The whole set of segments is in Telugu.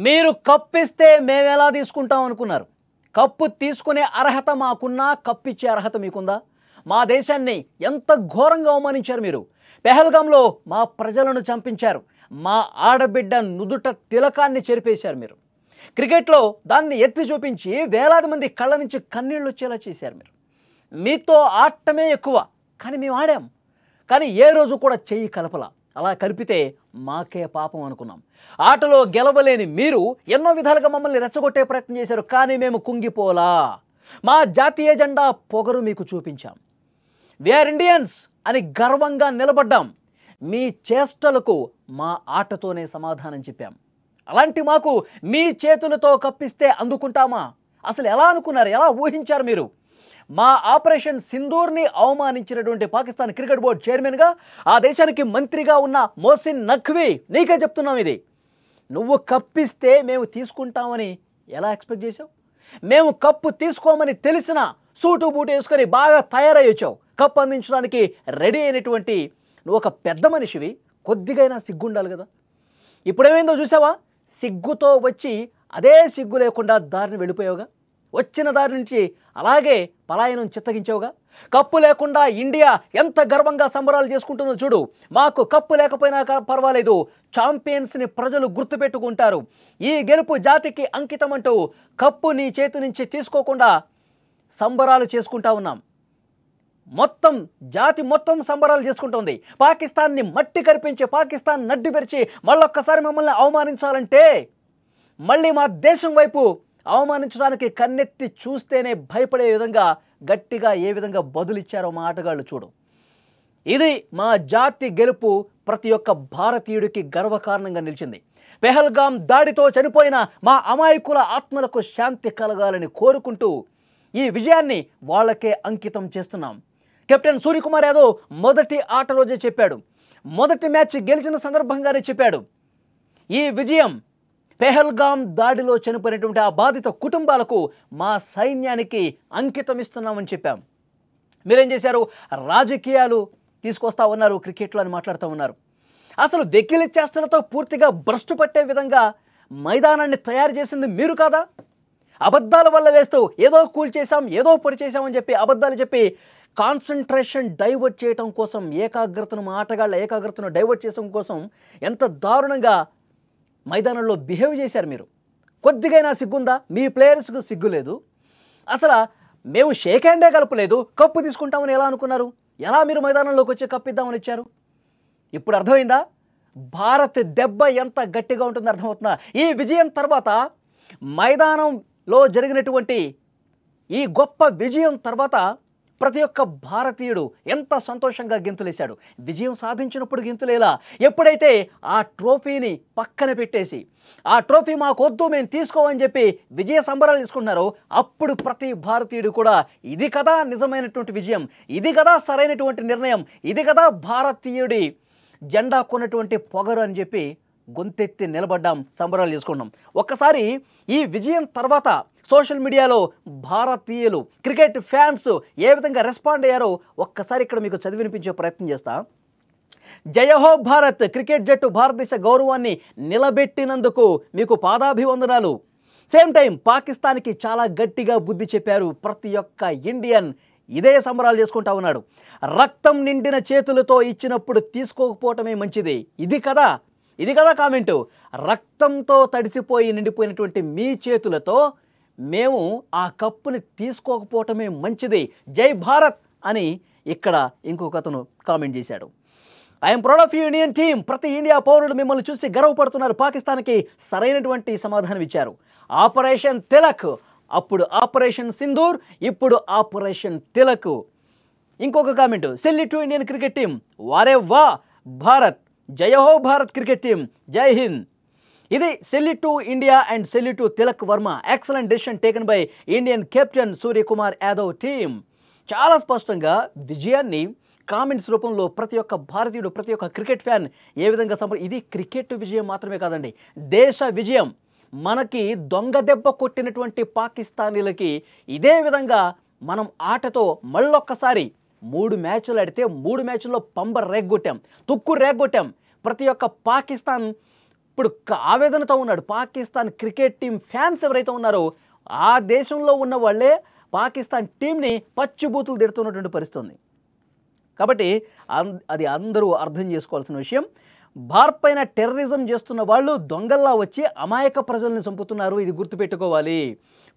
మీరు కప్పిస్తే మేము ఎలా తీసుకుంటాం అనుకున్నారు? కప్పు తీసుకునే అర్హత మాకున్నా కప్పిచ్చే అర్హత మీకుందా? మా దేశాన్ని ఎంత ఘోరంగా అవమానించారు మీరు. పెహల్గాంలో మా ప్రజలను చంపించారు. మా ఆడబిడ్డ నుదుట తిలకాన్ని చెరిపేశారు మీరు. క్రికెట్లో దాన్ని ఎత్తి చూపించి వేలాది మంది కళ్ళ నుంచి కన్నీళ్ళు వచ్చేలా చేశారు మీరు. మీతో ఆడటమే ఎక్కువ, కానీ మేము ఆడాం. కానీ ఏ రోజు కూడా చెయ్యి కలపలా. అలా కలిపితే మాకే పాపం అనుకున్నాం. ఆటలో గెలవలేని మీరు ఎన్నో విధాలుగా మమ్మల్ని రెచ్చగొట్టే ప్రయత్నం చేశారు, కానీ మేము కుంగిపోలా. మా జాతీయ జెండా పొగరు మీకు చూపించాం. వీఆర్ ఇండియన్స్ అని గర్వంగా నిలబడ్డాం. మీ చేష్టలకు మా ఆటతోనే సమాధానం చెప్పాం. అలాంటి మాకు మీ చేతులతో కప్పిస్తే అందుకుంటామా? అసలు ఎలా అనుకున్నారు? ఎలా ఊహించారు మీరు? మా ఆపరేషన్ సింధూర్ని అవమానించినటువంటి పాకిస్తాన్ క్రికెట్ బోర్డు చైర్మన్గా, ఆ దేశానికి మంత్రిగా ఉన్న మోసిన్ నఖ్వీ, నీకే చెప్తున్నాం ఇది. నువ్వు కప్పిస్తే మేము తీసుకుంటామని ఎలా ఎక్స్పెక్ట్ చేసావు? మేము కప్పు తీసుకోమని తెలిసిన సూటు బూటు వేసుకొని బాగా తయారై వచ్చావు. కప్పు అందించడానికి రెడీ అయినటువంటి నువ్వు ఒక పెద్ద మనిషివి, కొద్దిగైనా సిగ్గుండాలి కదా. ఇప్పుడేమైందో చూసావా? సిగ్గుతో వచ్చి అదే సిగ్గు లేకుండా దారిని వెళ్ళిపోయావుగా. వచ్చిన దారి నుంచి అలాగే పలాయనం చిత్తగించావుగా. కప్పు లేకుండా ఇండియా ఎంత గర్వంగా సంబరాలు చేసుకుంటుందో చూడు. మాకు కప్పు లేకపోయినా పర్వాలేదు, ఛాంపియన్స్ని ప్రజలు గుర్తుపెట్టుకుంటారు. ఈ గెలుపు జాతికి అంకితం అంటూ కప్పు నీ చేతి నుంచి తీసుకోకుండా సంబరాలు చేసుకుంటా ఉన్నాం. మొత్తం జాతి మొత్తం సంబరాలు చేసుకుంటుంది. పాకిస్తాన్ని మట్టి కరిపించి, పాకిస్తాన్ నడ్డి పెరిచి మళ్ళొక్కసారి మమ్మల్ని అవమానించాలంటే, మళ్ళీ మా దేశం వైపు అవమానించడానికి కన్నెత్తి చూస్తేనే భయపడే విధంగా గట్టిగా ఏ విధంగా బదులిచ్చారో మా ఆటగాళ్ళు చూడు. ఇది మా జాతి గెలుపు ప్రతి ఒక్క భారతీయుడికి గర్వకారణంగా నిలిచింది. పెహల్గాం దాడితో చనిపోయిన మా అమాయకుల ఆత్మలకు శాంతి కలగాలని కోరుకుంటూ ఈ విజయాన్ని వాళ్ళకే అంకితం చేస్తున్నాం. కెప్టెన్ సూర్యకుమార్ యాదవ్ మొదటి ఆట రోజే చెప్పాడు, మొదటి మ్యాచ్ గెలిచిన సందర్భంగానే చెప్పాడు, ఈ విజయం పెహల్గాం దాడిలో చనిపోయినటువంటి ఆ బాధిత కుటుంబాలకు, మా సైన్యానికి అంకితం ఇస్తున్నామని చెప్పాం. మీరేం చేశారు? రాజకీయాలు తీసుకొస్తా ఉన్నారు, క్రికెట్లో అని మాట్లాడుతూ ఉన్నారు. అసలు వెకిలి చేష్టలతో పూర్తిగా భ్రష్టు పట్టే విధంగా మైదానాన్ని తయారు చేసింది మీరు కాదా? అబద్ధాల వల్ల వేస్తూ ఏదో కూల్చేసాం, ఏదో పొడి చేసామని చెప్పి అబద్ధాలు చెప్పి కాన్సన్ట్రేషన్ డైవర్ట్ చేయడం కోసం, ఏకాగ్రతను, మా ఆటగాళ్ళ ఏకాగ్రతను డైవర్ట్ చేయడం కోసం ఎంత దారుణంగా మైదానంలో బిహేవ్ చేశారు మీరు. కొద్దిగైనా సిగ్గుందా? మీ ప్లేయర్స్కు సిగ్గు లేదు. అసలు మేము షేక్ హ్యాండే కలపలేదు, కప్పు తీసుకుంటామని ఎలా అనుకున్నారు? ఎలా మీరు మైదానంలోకి వచ్చి కప్పిద్దామని ఇచ్చారు? ఇప్పుడు అర్థమైందా భారత్ దెబ్బ ఎంత గట్టిగా ఉంటుందో? అర్థమవుతుందా? ఈ విజయం తర్వాత, మైదానంలో జరిగినటువంటి ఈ గొప్ప విజయం తర్వాత ప్రతి ఒక్క భారతీయుడు ఎంత సంతోషంగా గెంతులేశాడు. విజయం సాధించినప్పుడు గెంతులేలా, ఎప్పుడైతే ఆ ట్రోఫీని పక్కన పెట్టేసి, ఆ ట్రోఫీ మాకొద్దు మేము తీసుకోమని చెప్పి విజయ సంబరాలు తీసుకుంటున్నారో, అప్పుడు ప్రతి భారతీయుడు కూడా ఇది కదా నిజమైనటువంటి విజయం, ఇది కదా సరైనటువంటి నిర్ణయం, ఇది కదా భారతీయుడి జెండా కొన్నటువంటి పొగరు అని చెప్పి గొంతెత్తి నిలబడ్డాం, సంబరాలు చేసుకున్నాం. ఒక్కసారి ఈ విజయం తర్వాత సోషల్ మీడియాలో భారతీయులు, క్రికెట్ ఫ్యాన్స్ ఏ విధంగా రెస్పాండ్ అయ్యారో ఒక్కసారి ఇక్కడ మీకు చదివినిపించే ప్రయత్నం చేస్తా. జయహో భారత్, క్రికెట్ జట్టు భారతదేశ గౌరవాన్ని నిలబెట్టినందుకు మీకు పాదాభివందనాలు. సేమ్ టైం పాకిస్తాన్కి చాలా గట్టిగా బుద్ధి చెప్పారు. ప్రతి ఒక్క ఇండియన్ ఇదే సంబరాలు చేసుకుంటా ఉన్నాడు. రక్తం నిండిన చేతులతో ఇచ్చినప్పుడు తీసుకోకపోవటమే మంచిది. ఇది కదా కామెంటు. రక్తంతో తడిసిపోయి నిండిపోయినటువంటి మీ చేతులతో మేము ఆ కప్పుని తీసుకోకపోవటమే మంచిది. జై భారత్ అని ఇక్కడ ఇంకొక అతను కామెంట్ చేశాడు. I'm proud of you Indian team. ప్రతి ఇండియా పౌరుడు మిమ్మల్ని చూసి గర్వపడుతున్నారు. పాకిస్తాన్కి సరైనటువంటి సమాధానం ఇచ్చారు. ఆపరేషన్ తిలక్, అప్పుడు ఆపరేషన్ సింధూర్, ఇప్పుడు ఆపరేషన్ తిలక్. ఇంకొక comment, salute to Indian cricket team, వారే వా భారత్, జయహో భారత్ క్రికెట్ టీమ్, జై హింద్. ఇది salute to India and salute to Tilak Varma. Excellent decision taken by Indian captain Suryakumar Yadav team. చాలా స్పష్టంగా విజయాన్ని కామెంట్స్ రూపంలో ప్రతి ఒక్క భారతీయుడు, ప్రతి ఒక్క క్రికెట్ ఫ్యాన్ ఏ విధంగా ఇది క్రికెట్ విజయం మాత్రమే కాదండి, దేశ విజయం. మనకి దొంగ దెబ్బ కొట్టినటువంటి పాకిస్తానీలకి ఇదే విధంగా మనం ఆటతో మళ్ళొక్కసారి 3 మ్యాచ్లు ఆడితే 3 మ్యాచ్ల్లో పంబ రేగ్గొట్టాం, తుక్కు రేగ్గొట్టాం. ప్రతి ఒక్క పాకిస్తాన్ ఇప్పుడు ఆవేదనతో ఉన్నాడు. పాకిస్తాన్ క్రికెట్ టీం ఫ్యాన్స్ ఎవరైతే ఉన్నారో ఆ దేశంలో ఉన్న వాళ్ళే పాకిస్తాన్ టీంని పచ్చిబూతులు తిడుతున్నటువంటి పరిస్థితి ఉంది. కాబట్టి అది అందరూ అర్థం చేసుకోవాల్సిన విషయం. భారత్ పైన టెర్రరిజం చేస్తున్న వాళ్ళు దొంగల్లా వచ్చి అమాయక ప్రజల్ని చంపుతున్నారు. ఇది గుర్తుపెట్టుకోవాలి.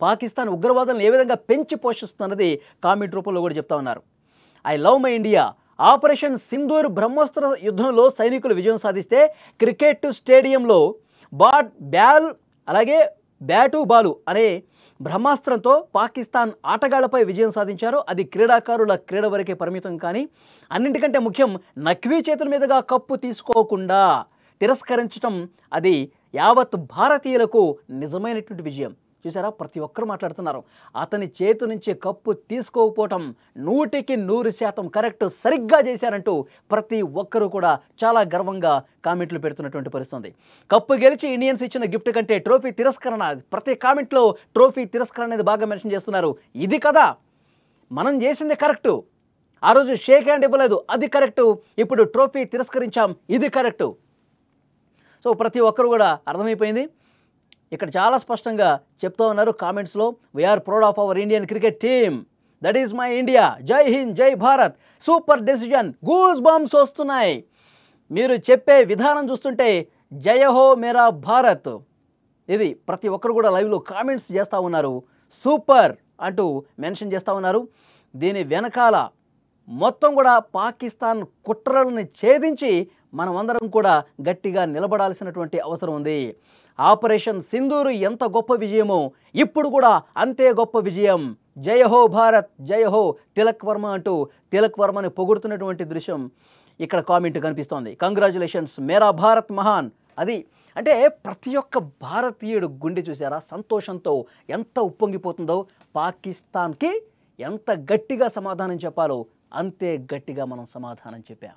పాకిస్తాన్ ఉగ్రవాదులను ఏ విధంగా పెంచి పోషిస్తున్నది కామెంట్ రూపంలో కూడా చెప్తా ఉన్నారు. I love my India. Operation Sindoor బ్రహ్మోస్త్ర యుద్ధంలో సైనికులు విజయం సాధిస్తే క్రికెట్ స్టేడియంలో అలాగే బ్యాటు బాలు అనే బ్రహ్మాస్త్రంతో పాకిస్తాన్ ఆటగాళ్లపై విజయం సాధించారు. అది క్రీడాకారుల క్రీడ వరకే పరిమితం. కానీ అన్నింటికంటే ముఖ్యం, నఖ్వీ చేతుల మీదుగా కప్పు తీసుకోకుండా తిరస్కరించడం అది యావత్ భారతీయులకు నిజమైనటువంటి విజయం. చూసారా, ప్రతి ఒక్కరు మాట్లాడుతున్నారు. అతని చేతి నుంచి కప్పు తీసుకోకపోవటం 100% కరెక్ట్, సరిగ్గా చేశారంటూ ప్రతి ఒక్కరూ కూడా చాలా గర్వంగా కామెంట్లు పెడుతున్నటువంటి పరిస్థితి. కప్పు గెలిచి ఇండియన్స్ ఇచ్చిన గిఫ్ట్ కంటే ట్రోఫీ తిరస్కరణ, ప్రతి కామెంట్లో ట్రోఫీ తిరస్కరణ అనేది బాగా మెన్షన్ చేస్తున్నారు. ఇది కదా మనం చేసింది కరెక్టు. ఆ రోజు షేక్ హ్యాండ్ ఇవ్వలేదు, అది కరెక్టు. ఇప్పుడు ట్రోఫీ తిరస్కరించాం, ఇది కరెక్టు. సో ప్రతి ఒక్కరు కూడా అర్థమైపోయింది. ఇక్కడ చాలా స్పష్టంగా చెప్తూ ఉన్నారు కామెంట్స్లో, we are proud of our Indian cricket team, that is my India, జై హింద్, జై Bharat, super decision, goose bumps వస్తున్నాయి. మీరు చెప్పే విధానం చూస్తుంటే జయహో మేరా భారత్. ఇది ప్రతి ఒక్కరు కూడా లైవ్లో కామెంట్స్ చేస్తూ ఉన్నారు. సూపర్ అంటూ మెన్షన్ చేస్తూ ఉన్నారు. దీని వెనకాల మొత్తం కూడా పాకిస్తాన్ కుట్రలను ఛేదించి మనమందరం కూడా గట్టిగా నిలబడాల్సినటువంటి అవసరం ఉంది. ఆపరేషన్ సింధూరు ఎంత గొప్ప విజయమో ఇప్పుడు కూడా అంతే గొప్ప విజయం. జయహో భారత్, జయహో తిలక్ వర్మ అంటూ తిలక్ వర్మని పొగుడుతున్నటువంటి దృశ్యం ఇక్కడ కామెంట్ కనిపిస్తోంది. కంగ్రాచులేషన్స్, మేరా భారత్ మహాన్. అది అంటే ప్రతి ఒక్క భారతీయుడు గుండె చూసారా సంతోషంతో ఎంత ఉప్పొంగిపోతుందో. పాకిస్తాన్కి ఎంత గట్టిగా సమాధానం చెప్పాలో అంతే గట్టిగా మనం సమాధానం చెప్పాం.